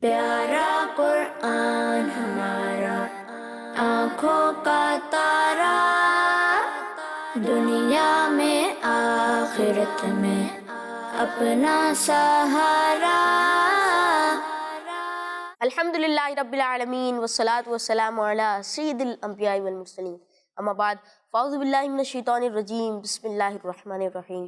پیارا قرآن ہمارا آنکھوں کا تارا، دنیا میں آخرت میں اپنا سہارا۔ الحمدللہ رب العالمین والصلاة والسلام علی سید الانبیاء والمرسلین، اما بعد فاعوذ باللہ من الشیطان الرجیم، بسم اللہ الرحمن الرحیم۔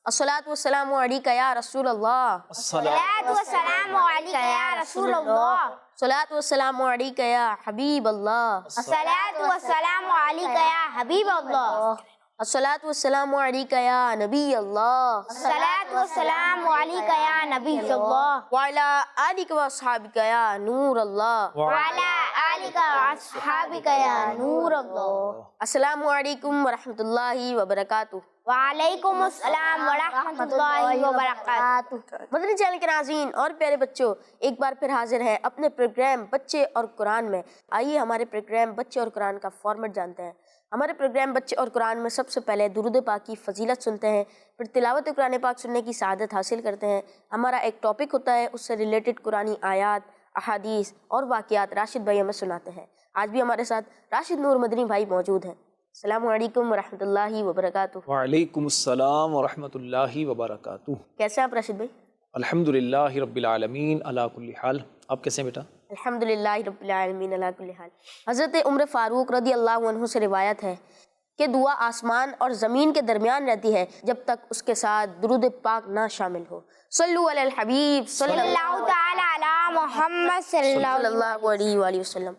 الصلاة والسلام علیکہ یا رسول اللہ، الصلاۃ والسلام علیکہ یا رسول اللہ، الصلاة والسلام علیکہ یا حبیب اللہ، الصلاۃ والسلام علیکہ یا حبیب اللہ، الصلاة والسلام علیکہ یا نبی اللہ، الصلاۃ والسلام علیکہ یا نبی اللہ، وعلی آلک و اصحابک یا نور اللہ، وعلی آلک و اصحابک یا نور اللہ۔ السلام علیکم ورحمۃ اللہ وبرکاتہ۔ وعلیکم السلام ورحمۃ اللہ وبرکاتہ۔ مدنی چینل کے ناظرین اور پیارے بچوں، ایک بار پھر حاضر ہیں اپنے پروگرام بچے اور قرآن میں۔ آئیے ہمارے پروگرام بچے اور قرآن کا فارمیٹ جانتے ہیں۔ ہمارے پروگرام بچے اور قرآن میں سب سے پہلے درود پاک کی فضیلت سنتے ہیں، پھر تلاوت قرآن پاک سننے کی سعادت حاصل کرتے ہیں۔ ہمارا ایک ٹاپک ہوتا ہے، اس سے ریلیٹڈ قرآنی آیات، احادیث اور واقعات راشد بھائی ہمیں سناتے ہیں۔ آج بھی ہمارے ساتھ راشد نور مدنی بھائی موجود ہیں۔ السلام علیکم ورحمۃ اللہ وبرکاتہ۔ وعلیکم السلام ورحمۃ اللہ وبرکاتہ۔ کیسے ہیں آپ راشد بھائی؟ الحمدللہ رب العالمین علی کل حال۔ آپ کیسے ہیں بیٹا؟ الحمدللہ رب العالمین علی کل حال۔ حضرت عمر فاروق رضی اللہ عنہ سے روایت ہے کہ دعا آسمان اور زمین کے درمیان رہتی ہے جب تک اس کے ساتھ درود پاک نہ شامل ہو۔ صلو علی الحبیب صلی اللہ تعالی علی محمد صلی اللہ علیہ وآلہ وسلم۔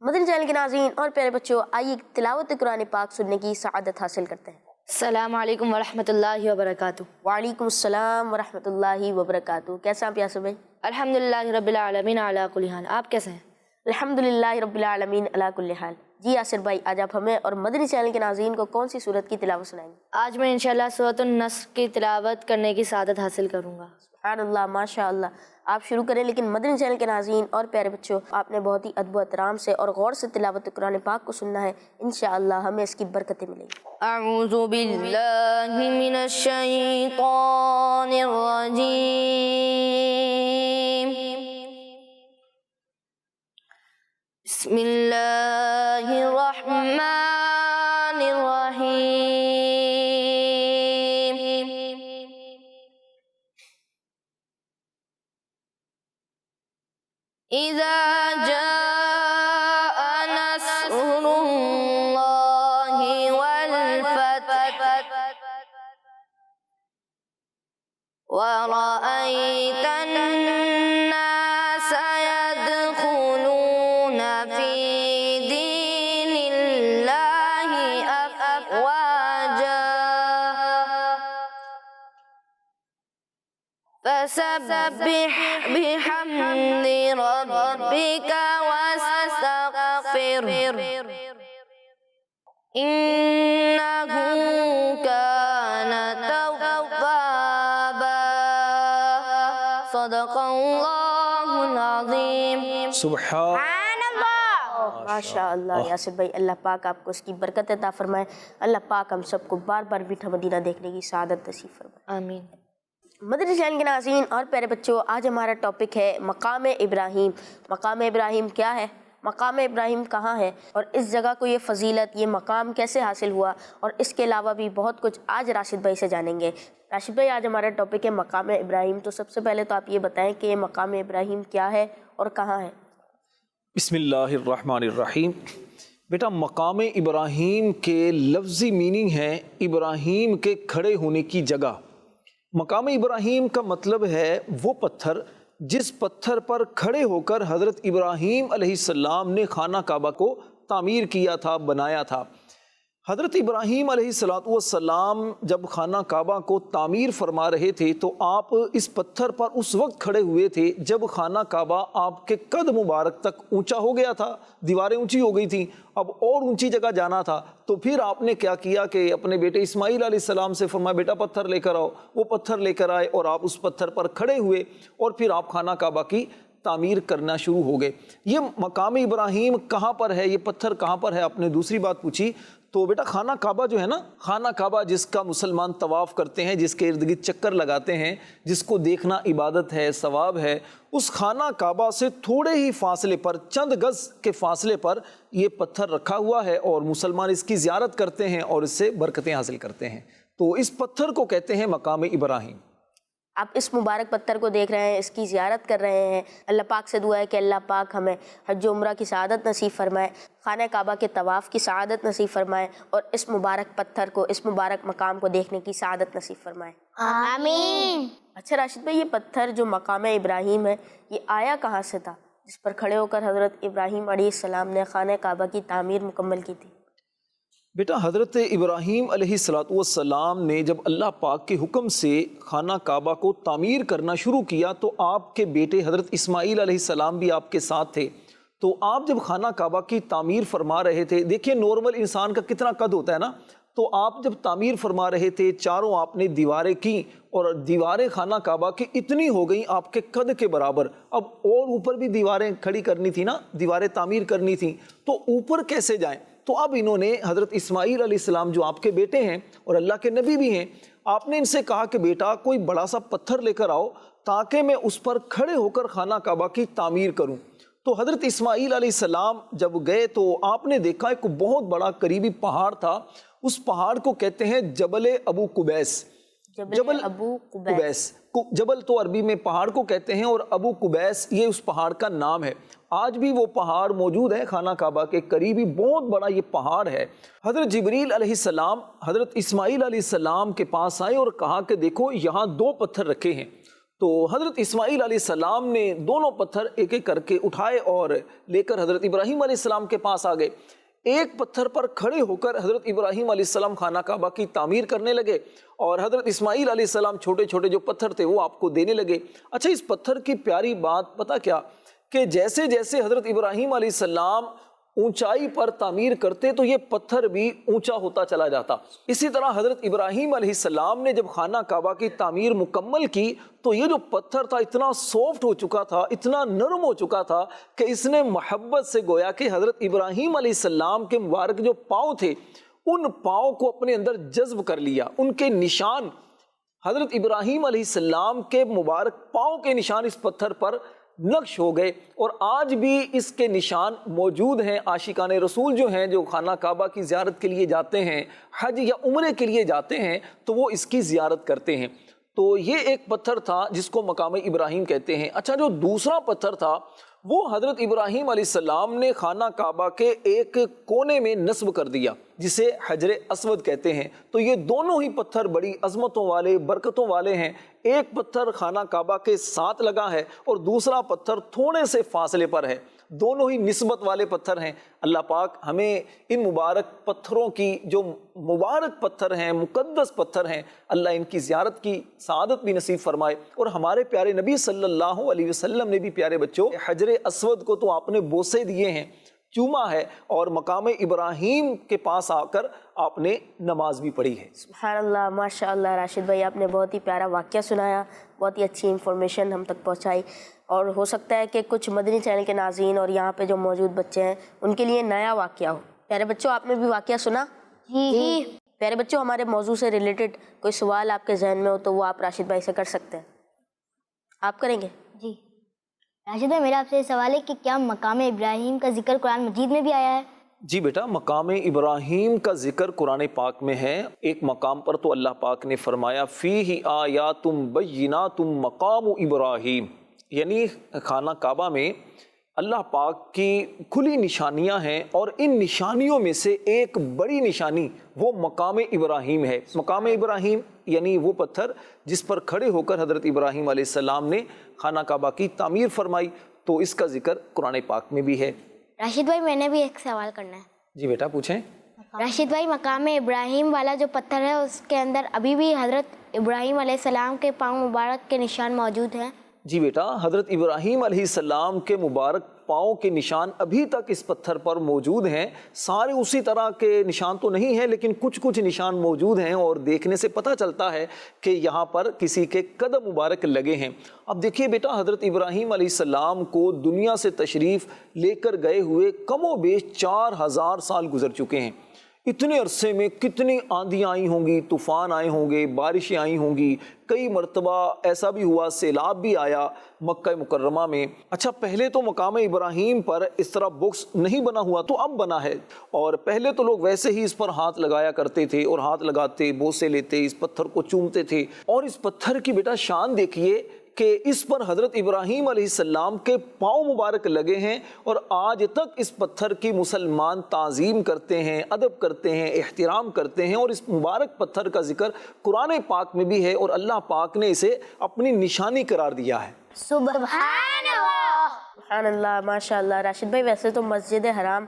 مدنی چینل کے ناظرین اور پیارے بچوں، آئیے تلاوت قرآن پاک سننے کی سعادت حاصل کرتے ہیں۔ السلام علیکم ورحمۃ اللہ وبرکاتہ۔ وعلیکم السلام ورحمۃ اللہ وبرکاتہ۔ کیسے ہیں آپ یاسر بھائی؟ الحمدللہ رب العالمین علی کل حال۔ آپ کیسے ہیں؟ الحمدللہ رب العالمین علی کل حال۔ جی یاسر بھائی، آج آپ ہمیں اور مدنی چینل کے ناظرین کو کون سی سورت کی تلاوت سنائیں گے؟ آج میں انشاءاللہ سورۃ النصر کی تلاوت کرنے کی سعادت حاصل کروں گا۔ سبحان اللہ، ماشاء اللہ۔ آپ شروع کریں، لیکن مدنی چینل کے ناظرین اور پیارے بچوں، آپ نے بہت ہی ادب و احترام سے اور غور سے تلاوت قرآن پاک کو سننا ہے، انشاءاللہ ہمیں اس کی برکتیں ملیں گی۔ اعوذ باللہ من الشیطان الرجیم، بسم اللہ الرحمن الرحیم۔ اذا جاء نصر اللہ والفتح ورأيت الناس يدخلون في دين الله أفواجا فسبح بحمد ربك واستغفر إنه كان توابا صدق اللہ العظیم۔ سبحان ماشاء اللہ یاسر بھائی، اللہ پاک آپ کو اس کی برکت عطا فرمائے۔ اللہ پاک ہم سب کو بار بار میٹھا مدینہ دیکھنے کی سعادت نصیب فرمائے، آمین۔ مدنی چینل کے ناظرین اور پیارے بچوں، آج ہمارا ٹاپک ہے مقام ابراہیم۔ مقام ابراہیم کیا ہے؟ مقام ابراہیم کہاں ہے اور اس جگہ کو یہ فضیلت، یہ مقام کیسے حاصل ہوا، اور اس کے علاوہ بھی بہت کچھ آج راشد بھائی سے جانیں گے۔ راشد بھائی، آج ہمارا ٹاپک ہے مقام ابراہیم، تو سب سے پہلے تو آپ یہ بتائیں کہ یہ مقام ابراہیم کیا ہے اور کہاں ہے؟ بسم اللہ الرحمن الرحیم۔ بیٹا، مقام ابراہیم کے لفظی میننگ ہے ابراہیم کے کھڑے ہونے کی جگہ۔ مقام ابراہیم کا مطلب ہے وہ پتھر جس پتھر پر کھڑے ہو کر حضرت ابراہیم علیہ السلام نے خانہ کعبہ کو تعمیر کیا تھا، بنایا تھا۔ حضرت ابراہیم علیہ السلام جب خانہ کعبہ کو تعمیر فرما رہے تھے تو آپ اس پتھر پر اس وقت کھڑے ہوئے تھے جب خانہ کعبہ آپ کے قد مبارک تک اونچا ہو گیا تھا، دیواریں اونچی ہو گئی تھیں، اب اور اونچی جگہ جانا تھا۔ تو پھر آپ نے کیا کیا کہ اپنے بیٹے اسماعیل علیہ السلام سے فرمایا بیٹا پتھر لے کر آؤ۔ وہ پتھر لے کر آئے اور آپ اس پتھر پر کھڑے ہوئے اور پھر آپ خانہ کعبہ کی تعمیر کرنا شروع ہو گئے۔ یہ مقام ابراہیم کہاں پر ہے، یہ پتھر کہاں پر ہے، آپ نے دوسری بات پوچھی، تو بیٹا خانہ کعبہ جو ہے نا، خانہ کعبہ جس کا مسلمان طواف کرتے ہیں، جس کے ارد گرد چکر لگاتے ہیں، جس کو دیکھنا عبادت ہے، ثواب ہے، اس خانہ کعبہ سے تھوڑے ہی فاصلے پر، چند گز کے فاصلے پر یہ پتھر رکھا ہوا ہے، اور مسلمان اس کی زیارت کرتے ہیں اور اس سے برکتیں حاصل کرتے ہیں۔ تو اس پتھر کو کہتے ہیں مقام ابراہیم۔ آپ اس مبارک پتھر کو دیکھ رہے ہیں، اس کی زیارت کر رہے ہیں۔ اللہ پاک سے دعا ہے کہ اللہ پاک ہمیں حج و عمرہ کی سعادت نصیب فرمائے، خانہ کعبہ کے طواف کی سعادت نصیب فرمائے، اور اس مبارک پتھر کو، اس مبارک مقام کو دیکھنے کی سعادت نصیب فرمائے، آمین۔ اچھا راشد بھائی، یہ پتھر جو مقام ابراہیم ہے، یہ آیا کہاں سے تھا جس پر کھڑے ہو کر حضرت ابراہیم علیہ السلام نے خانہ کعبہ کی تعمیر مکمل کی تھی؟ بیٹا حضرت ابراہیم علیہ السلام نے جب اللہ پاک کے حکم سے خانہ کعبہ کو تعمیر کرنا شروع کیا تو آپ کے بیٹے حضرت اسماعیل علیہ السلام بھی آپ کے ساتھ تھے۔ تو آپ جب خانہ کعبہ کی تعمیر فرما رہے تھے، دیکھیے نارمل انسان کا کتنا قد ہوتا ہے نا، تو آپ جب تعمیر فرما رہے تھے، چاروں آپ نے دیواریں کی، اور دیواریں خانہ کعبہ کی اتنی ہو گئیں آپ کے قد کے برابر، اب اور اوپر بھی دیواریں کھڑی کرنی تھی نا، دیواریں تعمیر کرنی تھیں، تو اوپر کیسے جائیں؟ تو اب انہوں نے حضرت اسماعیل علیہ السلام جو آپ کے بیٹے ہیں اور اللہ کے نبی بھی ہیں، آپ نے ان سے کہا کہ بیٹا کوئی بڑا سا پتھر لے کر آؤ تاکہ میں اس پر کھڑے ہو کر خانہ کعبہ کی تعمیر کروں۔ تو حضرت اسماعیل علیہ السلام جب گئے تو آپ نے دیکھا ایک بہت بڑا قریبی پہاڑ تھا، اس پہاڑ کو کہتے ہیں جبل ابو قبیس۔ جبل ابو قبیس، جبل تو عربی میں پہاڑ کو کہتے ہیں، اور ابو قبیس یہ اس پہاڑ کا نام ہے۔ آج بھی وہ پہاڑ موجود ہے خانہ کعبہ کے قریبی، بہت بڑا یہ پہاڑ ہے۔ حضرت جبریل علیہ السلام حضرت اسماعیل علیہ السلام کے پاس آئے اور کہا کہ دیکھو یہاں 2 پتھر رکھے ہیں۔ تو حضرت اسماعیل علیہ السلام نے دونوں پتھر ایک ایک کر کے اٹھائے اور لے کر حضرت ابراہیم علیہ السلام کے پاس آ گئے۔ ایک پتھر پر کھڑے ہو کر حضرت ابراہیم علیہ السلام خانہ کعبہ کی تعمیر کرنے لگے، اور حضرت اسماعیل علیہ السلام چھوٹے چھوٹے جو پتھر تھے وہ آپ کو دینے لگے۔ اچھا، اس پتھر کی پیاری بات پتہ کیا، کہ جیسے جیسے حضرت ابراہیم علیہ السلام اونچائی پر تعمیر کرتے تو یہ پتھر بھی اونچا ہوتا چلا جاتا۔ اسی طرح حضرت ابراہیم علیہ السلام نے جب خانہ کعبہ کی تعمیر مکمل کی تو یہ جو پتھر تھا اتنا سافٹ ہو چکا تھا، اتنا نرم ہو چکا تھا کہ اس نے محبت سے گویا کہ حضرت ابراہیم علیہ السلام کے مبارک جو پاؤں تھے ان پاؤں کو اپنے اندر جذب کر لیا۔ ان کے نشان، حضرت ابراہیم علیہ السلام کے مبارک پاؤں کے نشان اس پتھر پر نقش ہو گئے، اور آج بھی اس کے نشان موجود ہیں۔ عاشقان رسول جو ہیں، جو خانہ کعبہ کی زیارت کے لیے جاتے ہیں، حج یا عمرے کے لیے جاتے ہیں، تو وہ اس کی زیارت کرتے ہیں۔ تو یہ ایک پتھر تھا جس کو مقام ابراہیم کہتے ہیں۔ اچھا، جو دوسرا پتھر تھا وہ حضرت ابراہیم علیہ السلام نے خانہ کعبہ کے ایک کونے میں نصب کر دیا، جسے حجر اسود کہتے ہیں۔ تو یہ دونوں ہی پتھر بڑی عظمتوں والے، برکتوں والے ہیں۔ ایک پتھر خانہ کعبہ کے ساتھ لگا ہے اور دوسرا پتھر تھوڑے سے فاصلے پر ہے، دونوں ہی نسبت والے پتھر ہیں۔ اللہ پاک ہمیں ان مبارک پتھروں کی، جو مبارک پتھر ہیں، مقدس پتھر ہیں، اللہ ان کی زیارت کی سعادت بھی نصیب فرمائے۔ اور ہمارے پیارے نبی صلی اللہ علیہ وسلم نے بھی، پیارے بچوں، حجر اسود کو تو آپ نے بوسے دیے ہیں، چوما ہے، اور مقام ابراہیم کے پاس آ کر آپ نے نماز بھی پڑھی ہے۔ سبحان اللہ، ماشاء اللہ راشد بھائی، آپ نے بہت ہی پیارا واقعہ سنایا، بہت ہی اچھی انفارمیشن ہم تک پہنچائی، اور ہو سکتا ہے کہ کچھ مدنی چینل کے ناظرین اور یہاں پہ جو موجود بچے ہیں ان کے لیے نیا واقعہ ہو۔ پیارے بچوں، آپ نے بھی واقعہ سنا؟ جی۔ پیارے بچوں، ہمارے موضوع سے ریلیٹڈ کوئی سوال آپ کے ذہن میں ہو تو وہ آپ راشد بھائی سے کر سکتے ہیں۔ آپ کریں گے؟ جی راشد بھائی، میرا آپ سے سوال ہے کہ کیا مقام ابراہیم کا ذکر قرآن مجید میں بھی آیا ہے؟ جی بیٹا، مقام ابراہیم کا ذکر قرآن پاک میں ہے۔ ایک مقام پر تو اللہ پاک نے فرمایا فیہ آیات بینات مقام ابراہیم، یعنی خانہ کعبہ میں اللہ پاک کی کھلی نشانیاں ہیں، اور ان نشانیوں میں سے ایک بڑی نشانی وہ مقام ابراہیم ہے۔ مقام ابراہیم یعنی وہ پتھر جس پر کھڑے ہو کر حضرت ابراہیم علیہ السلام نے خانہ کعبہ کی تعمیر فرمائی، تو اس کا ذکر قرآن پاک میں بھی ہے۔ راشد بھائی، میں نے بھی ایک سوال کرنا ہے۔ جی بیٹا، پوچھیں۔ راشد بھائی، مقام ابراہیم والا جو پتھر ہے اس کے اندر ابھی بھی حضرت ابراہیم علیہ السلام کے پاؤں مبارک کے نشان موجود ہیں؟ جی بیٹا، حضرت ابراہیم علیہ السلام کے مبارک پاؤں کے نشان ابھی تک اس پتھر پر موجود ہیں۔ سارے اسی طرح کے نشان تو نہیں ہیں، لیکن کچھ نشان موجود ہیں، اور دیکھنے سے پتہ چلتا ہے کہ یہاں پر کسی کے قدم مبارک لگے ہیں۔ اب دیکھیے بیٹا، حضرت ابراہیم علیہ السلام کو دنیا سے تشریف لے کر گئے ہوئے کم و بیش 4000 سال گزر چکے ہیں۔ اتنے عرصے میں کتنی آندیاں آئی ہوں گی، طوفان آئے ہوں گے، بارشیں آئی ہوں گی، کئی مرتبہ ایسا بھی ہوا سیلاب بھی آیا مکہ مکرمہ میں۔ اچھا، پہلے تو مقام ابراہیم پر اس طرح بکس نہیں بنا ہوا، تو اب بنا ہے، اور پہلے تو لوگ ویسے ہی اس پر ہاتھ لگایا کرتے تھے، اور ہاتھ لگاتے بوسے لیتے، اس پتھر کو چومتے تھے۔ اور اس پتھر کی بیٹا شان دیکھیے کہ اس پر حضرت ابراہیم علیہ السلام کے پاؤں مبارک لگے ہیں، اور آج تک اس پتھر کی مسلمان تعظیم کرتے ہیں، ادب کرتے ہیں، احترام کرتے ہیں، اور اس مبارک پتھر کا ذکر قرآن پاک میں بھی ہے، اور اللہ پاک نے اسے اپنی نشانی قرار دیا ہے۔ سبحان اللہ۔ سبحان اللہ، ماشاء اللہ۔ راشد بھائی، ویسے تو مسجد حرام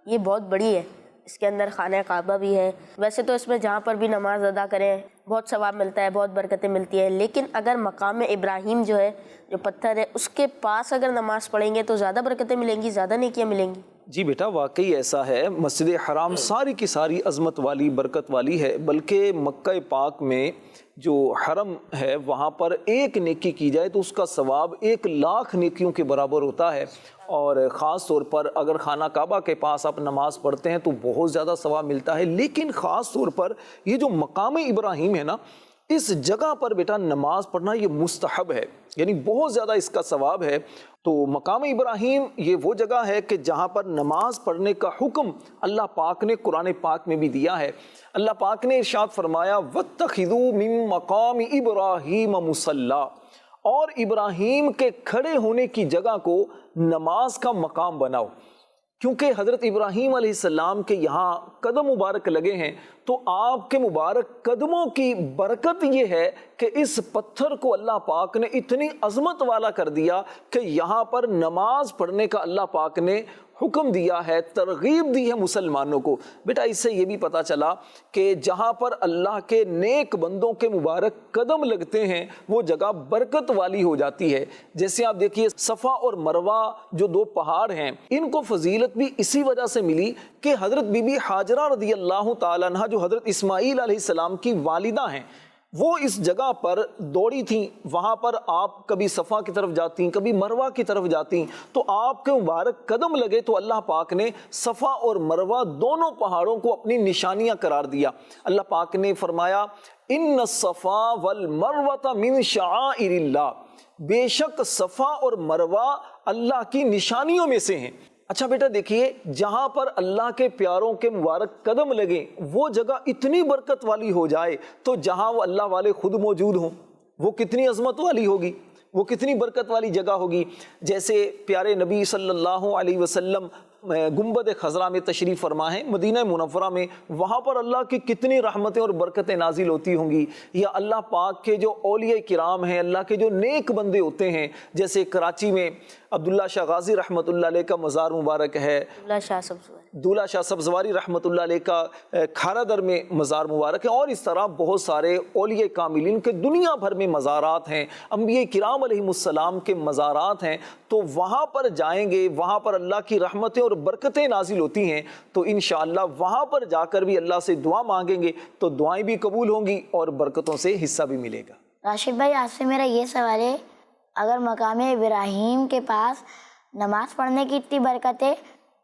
یہ بہت بڑی ہے، اس کے اندر خانہ کعبہ بھی ہے، ویسے تو اس میں جہاں پر بھی نماز ادا کریں بہت ثواب ملتا ہے، بہت برکتیں ملتی ہیں، لیکن اگر مقام ابراہیم جو ہے، جو پتھر ہے، اس کے پاس اگر نماز پڑھیں گے تو زیادہ برکتیں ملیں گی، زیادہ نیکیاں ملیں گی۔ جی بیٹا، واقعی ایسا ہے، مسجد حرام ساری کی ساری عظمت والی، برکت والی ہے، بلکہ مکہ پاک میں جو حرم ہے وہاں پر ایک نیکی کی جائے تو اس کا ثواب 1,00,000 نیکیوں کے برابر ہوتا ہے، اور خاص طور پر اگر خانہ کعبہ کے پاس آپ نماز پڑھتے ہیں تو بہت زیادہ ثواب ملتا ہے۔ لیکن خاص طور پر یہ جو مقام ابراہیم ہے نا، اس جگہ پر بیٹا نماز پڑھنا یہ مستحب ہے، یعنی بہت زیادہ اس کا ثواب ہے۔ تو مقام ابراہیم یہ وہ جگہ ہے کہ جہاں پر نماز پڑھنے کا حکم اللہ پاک نے قرآن پاک میں بھی دیا ہے۔ اللہ پاک نے ارشاد فرمایا وَاتَّخِذُوا مِن مَقَامِ إِبْرَاهِيمَ مُصَلًّى، اور ابراہیم کے کھڑے ہونے کی جگہ کو نماز کا مقام بناؤ، کیونکہ حضرت ابراہیم علیہ السلام کے یہاں قدم مبارک لگے ہیں، تو آپ کے مبارک قدموں کی برکت یہ ہے کہ اس پتھر کو اللہ پاک نے اتنی عظمت والا کر دیا کہ یہاں پر نماز پڑھنے کا اللہ پاک نے حکم دیا ہے، ترغیب دی ہے مسلمانوں کو۔ بیٹا، اس سے یہ بھی پتا چلا کہ جہاں پر اللہ کے نیک بندوں کے مبارک قدم لگتے ہیں وہ جگہ برکت والی ہو جاتی ہے۔ جیسے آپ دیکھیے صفا اور مروہ جو 2 پہاڑ ہیں، ان کو فضیلت بھی اسی وجہ سے ملی کہ حضرت بی بی حاجرہ رضی اللہ تعالیٰ عنہ جو حضرت اسماعیل علیہ السلام کی والدہ ہیں، وہ اس جگہ پر دوڑی تھیں، وہاں پر آپ کبھی صفا کی طرف جاتی، کبھی مروہ کی طرف جاتی، تو آپ کے مبارک قدم لگے تو اللہ پاک نے صفا اور مروہ دونوں پہاڑوں کو اپنی نشانیاں قرار دیا۔ اللہ پاک نے فرمایا ان الصفا والمروہ من شعائر اللہ، بے شک صفا اور مروہ اللہ کی نشانیوں میں سے ہیں۔ اچھا بیٹا دیکھیے، جہاں پر اللہ کے پیاروں کے مبارک قدم لگیں وہ جگہ اتنی برکت والی ہو جائے تو جہاں وہ اللہ والے خود موجود ہوں وہ کتنی عظمت والی ہوگی، وہ کتنی برکت والی جگہ ہوگی۔ جیسے پیارے نبی صلی اللہ علیہ وسلم گنبد خضرا میں تشریف فرما ہے مدینہ منورہ میں، وہاں پر اللہ کی کتنی رحمتیں اور برکتیں نازل ہوتی ہوں گی، یا اللہ پاک کے جو اولیاء کرام ہیں، اللہ کے جو نیک بندے ہوتے ہیں، جیسے کراچی میں عبداللہ شاہ غازی رحمۃ اللہ علیہ کا مزار مبارک ہے، دولہ شاہ سبزواری رحمۃ اللہ علیہ کا کھارا در میں مزار مبارک ہے، اور اس طرح بہت سارے اولیاء کاملین کے دنیا بھر میں مزارات ہیں، انبیاء کرام علیہ السلام کے مزارات ہیں، تو وہاں پر جائیں گے، وہاں پر اللہ کی رحمتیں اور برکتیں نازل ہوتی ہیں، تو انشاءاللہ وہاں پر جا کر بھی اللہ سے دعا مانگیں گے تو دعائیں بھی قبول ہوں گی اور برکتوں سے حصہ بھی ملے گا۔ راشد بھائی، آپ سے میرا یہ سوال ہے، اگر مقام ابراہیم کے پاس نماز پڑھنے کی اتنی برکت ہے،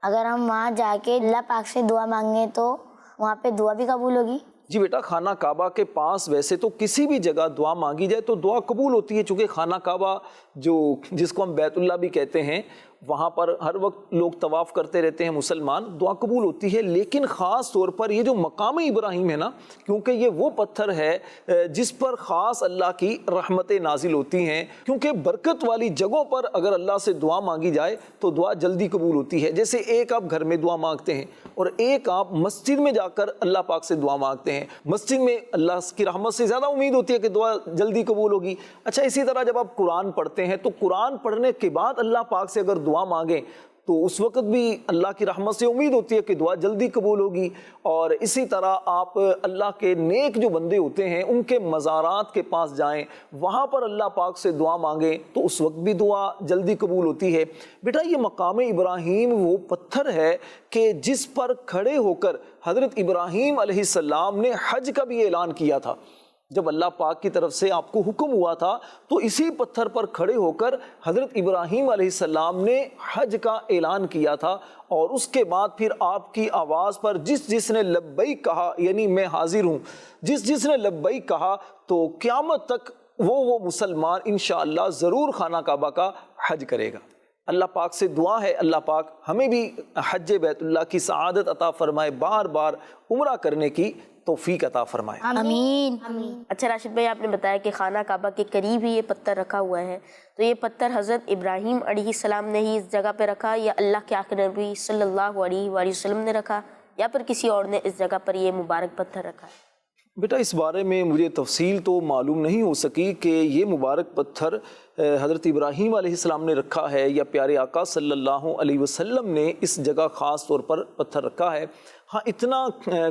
اگر ہم وہاں جا کے اللہ پاک سے دعا مانگیں تو وہاں پہ دعا بھی قبول ہوگی؟ جی بیٹا، خانہ کعبہ کے پاس ویسے تو کسی بھی جگہ دعا مانگی جائے تو دعا قبول ہوتی ہے، چونکہ خانہ کعبہ جس کو ہم بیت اللہ بھی کہتے ہیں، وہاں پر ہر وقت لوگ طواف کرتے رہتے ہیں مسلمان، دعا قبول ہوتی ہے۔ لیکن خاص طور پر یہ جو مقام ابراہیم ہے نا، کیونکہ یہ وہ پتھر ہے جس پر خاص اللہ کی رحمتیں نازل ہوتی ہیں، کیونکہ برکت والی جگہوں پر اگر اللہ سے دعا مانگی جائے تو دعا جلدی قبول ہوتی ہے۔ جیسے ایک آپ گھر میں دعا مانگتے ہیں اور ایک آپ مسجد میں جا کر اللہ پاک سے دعا مانگتے ہیں، مسجد میں اللہ کی رحمت سے زیادہ امید ہوتی ہے کہ دعا جلدی قبول ہوگی۔ اچھا، اسی طرح جب آپ قرآن پڑھتے ہیں تو قرآن پڑھنے کے بعد اللہ پاک سے اگر دعا مانگیں تو اس وقت بھی اللہ کی رحمت سے امید ہوتی ہے کہ دعا جلدی قبول ہوگی۔ اور اسی طرح آپ اللہ کے نیک جو بندے ہوتے ہیں ان کے مزارات کے پاس جائیں، وہاں پر اللہ پاک سے دعا مانگیں تو اس وقت بھی دعا جلدی قبول ہوتی ہے۔ بیٹا، یہ مقام ابراہیم وہ پتھر ہے کہ جس پر کھڑے ہو کر حضرت ابراہیم علیہ السلام نے حج کا بھی اعلان کیا تھا۔ جب اللہ پاک کی طرف سے آپ کو حکم ہوا تھا تو اسی پتھر پر کھڑے ہو کر حضرت ابراہیم علیہ السلام نے حج کا اعلان کیا تھا، اور اس کے بعد پھر آپ کی آواز پر جس نے لبیک کہا، یعنی میں حاضر ہوں، جس نے لبیک کہا، تو قیامت تک وہ مسلمان انشاءاللہ ضرور خانہ کعبہ کا حج کرے گا۔ اللہ پاک سے دعا ہے اللہ پاک ہمیں بھی حج بیت اللہ کی سعادت عطا فرمائے، بار بار عمرہ کرنے کی توفیق عطا فرمائے۔ آمین۔ اچھا راشد بھائی، آپ نے بتایا کہ خانہ کعبہ کے قریب ہی یہ پتھر رکھا ہوا ہے، تو یہ پتھر حضرت ابراہیم علیہ السلام نے ہی اس جگہ پہ رکھا، یا اللہ کے آخری نبی صلی اللہ علیہ وآلہ وسلم نے رکھا، یا پھر کسی اور نے اس جگہ پر یہ مبارک پتھر رکھا؟ بیٹا اس بارے میں مجھے تفصیل تو معلوم نہیں ہو سکی کہ یہ مبارک پتھر حضرت ابراہیم علیہ السلام نے رکھا ہے یا پیارے آقا صلی اللہ علیہ وسلم نے اس جگہ خاص طور پر پتھر رکھا ہے۔ ہاں اتنا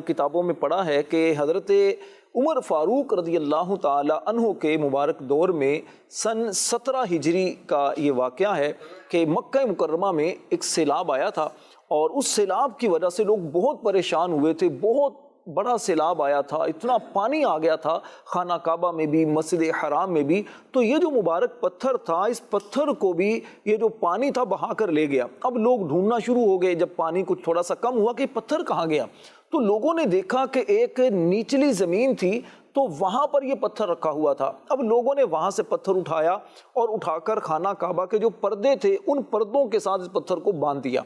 کتابوں میں پڑھا ہے کہ حضرت عمر فاروق رضی اللہ تعالی عنہ کے مبارک دور میں سن 17 ہجری کا یہ واقعہ ہے کہ مکہ مکرمہ میں ایک سیلاب آیا تھا، اور اس سیلاب کی وجہ سے لوگ بہت پریشان ہوئے تھے، بہت بڑا سیلاب آیا تھا، اتنا پانی آ گیا تھا خانہ کعبہ میں بھی، مسجد حرام میں بھی، تو یہ جو مبارک پتھر تھا اس پتھر کو بھی یہ جو پانی تھا بہا کر لے گیا۔ اب لوگ ڈھونڈنا شروع ہو گئے، جب پانی کچھ تھوڑا سا کم ہوا کہ پتھر کہاں گیا، تو لوگوں نے دیکھا کہ ایک نیچلی زمین تھی تو وہاں پر یہ پتھر رکھا ہوا تھا۔ اب لوگوں نے وہاں سے پتھر اٹھایا اور اٹھا کر خانہ کعبہ کے جو پردے تھے ان پردوں کے ساتھ اس پتھر کو باندھ دیا۔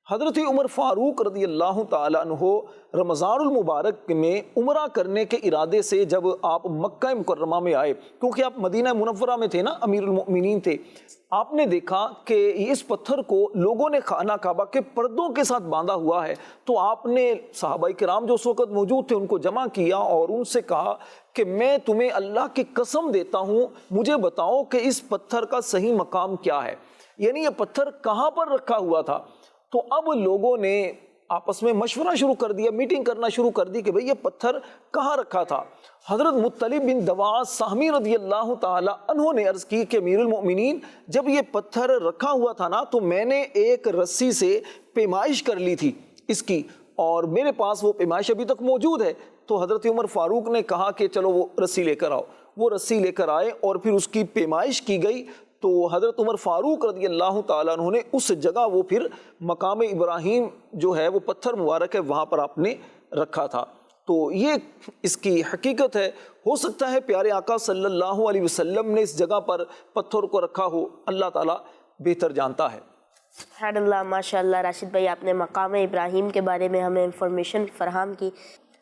حضرت عمر فاروق رضی اللہ تعالیٰ عنہ رمضان المبارک میں عمرہ کرنے کے ارادے سے جب آپ مکہ مکرمہ میں آئے، کیونکہ آپ مدینہ منورہ میں تھے نا، امیر المؤمنین تھے، آپ نے دیکھا کہ اس پتھر کو لوگوں نے خانہ کعبہ کے پردوں کے ساتھ باندھا ہوا ہے، تو آپ نے صحابہ کرام جو اس وقت موجود تھے ان کو جمع کیا اور ان سے کہا کہ میں تمہیں اللہ کی قسم دیتا ہوں، مجھے بتاؤ کہ اس پتھر کا صحیح مقام کیا ہے، یعنی یہ پتھر کہاں پر رکھا ہوا تھا۔ تو اب لوگوں نے آپس میں مشورہ شروع کر دیا، میٹنگ کرنا شروع کر دی کہ بھئی یہ پتھر کہاں رکھا تھا۔ حضرت مطلب بن دواس سہمی رضی اللہ تعالی عنہ نے عرض کی کہ امیر المؤمنین جب یہ پتھر رکھا ہوا تھا نا تو میں نے ایک رسی سے پیمائش کر لی تھی اس کی، اور میرے پاس وہ پیمائش ابھی تک موجود ہے۔ تو حضرت عمر فاروق نے کہا کہ چلو وہ رسی لے کر آؤ، وہ رسی لے کر آئے اور پھر اس کی پیمائش کی گئی۔ تو حضرت عمر فاروق رضی اللہ تعالیٰ عنہ نے اس جگہ وہ پھر مقام ابراہیم جو ہے وہ پتھر مبارک ہے وہاں پر آپ نے رکھا تھا۔ تو یہ اس کی حقیقت ہے، ہو سکتا ہے پیارے آقا صلی اللہ علیہ وسلم نے اس جگہ پر پتھر کو رکھا ہو، اللہ تعالیٰ بہتر جانتا ہے۔ سبحان اللہ، ماشاء اللہ راشد بھائی، آپ نے مقام ابراہیم کے بارے میں ہمیں انفارمیشن فراہم کی۔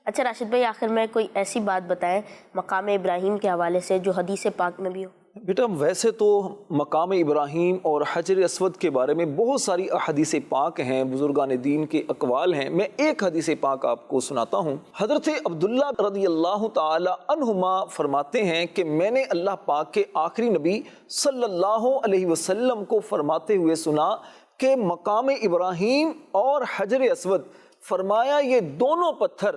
اچھا راشد بھائی، آخر میں کوئی ایسی بات بتائیں مقام ابراہیم کے حوالے سے جو حدیث پاک میں بھی ہو۔ بیٹا ویسے تو مقام ابراہیم اور حجر اسود کے بارے میں بہت ساری احادیث پاک ہیں، بزرگان دین کے اقوال ہیں، میں ایک حدیث پاک آپ کو سناتا ہوں۔ حضرت عبداللہ رضی اللہ تعالی عنہما فرماتے ہیں کہ میں نے اللہ پاک کے آخری نبی صلی اللہ علیہ وسلم کو فرماتے ہوئے سنا کہ مقام ابراہیم اور حجر اسود، فرمایا یہ دونوں پتھر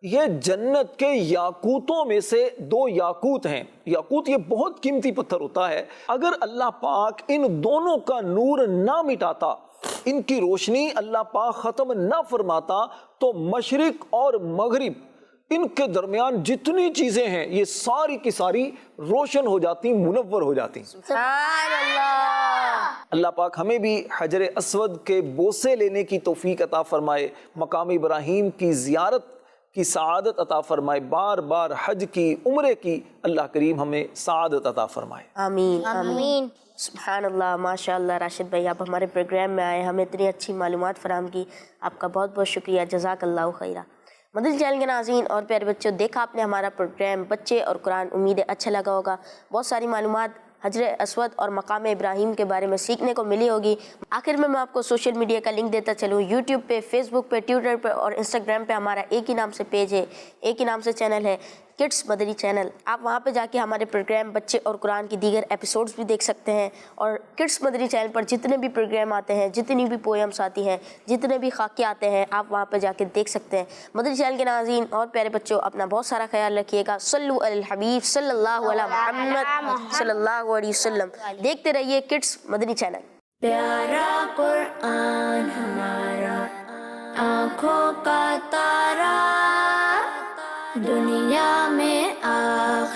یہ جنت کے یاقوتوں میں سے دو یاقوت ہیں۔ یاقوت یہ بہت قیمتی پتھر ہوتا ہے، اگر اللہ پاک ان دونوں کا نور نہ مٹاتا، ان کی روشنی اللہ پاک ختم نہ فرماتا تو مشرق اور مغرب ان کے درمیان جتنی چیزیں ہیں یہ ساری کی ساری روشن ہو جاتی، منور ہو جاتی۔ سبحان اللہ۔ اللہ پاک ہمیں بھی حجر اسود کے بوسے لینے کی توفیق عطا فرمائے، مقام ابراہیم کی زیارت کی سعادت عطا فرمائے، بار بار حج کی، عمرے کی اللہ کریم ہمیں سعادت عطا فرمائے۔ آمین آمین۔ سبحان اللہ، ماشاء اللہ راشد بھائی، آپ ہمارے پروگرام میں آئے، ہمیں اتنی اچھی معلومات فراہم کی، آپ کا بہت بہت شکریہ، جزاک اللہ خیرہ۔ مدنی چینل کے ناظرین اور پیارے بچوں، دیکھا آپ نے ہمارا پروگرام بچے اور قرآن، امید ہے اچھا لگا ہوگا، بہت ساری معلومات حجر اسود اور مقام ابراہیم کے بارے میں سیکھنے کو ملی ہوگی۔ آخر میں آپ کو سوشل میڈیا کا لنک دیتا چلوں، یوٹیوب پہ، فیس بک پہ، ٹویٹر پہ اور انسٹاگرام پہ ہمارا ایک ہی نام سے پیج ہے، ایک ہی نام سے چینل ہے، کڈس مدنی چینل۔ آپ وہاں پہ جا کے ہمارے پروگرام بچے اور قرآن کی دیگر ایپیسوڈز بھی دیکھ سکتے ہیں، اور کڈس مدنی چینل پر جتنے بھی پروگرام آتے ہیں، جتنی بھی پویمس آتی ہیں، جتنے بھی خاکے آتے ہیں، آپ وہاں پہ جا کے دیکھ سکتے ہیں۔ مدنی چینل کے ناظرین اور پیارے بچوں، اپنا بہت سارا خیال رکھیے گا۔ صلو علی الحبیب صلی اللہ علیہ محمد صلی اللہ علیہ وسلم۔ دیکھتے رہیے کڈس مدنی چینل۔ پیارا قرآن ہمارا آنکھوں کا تارا، دنیا میں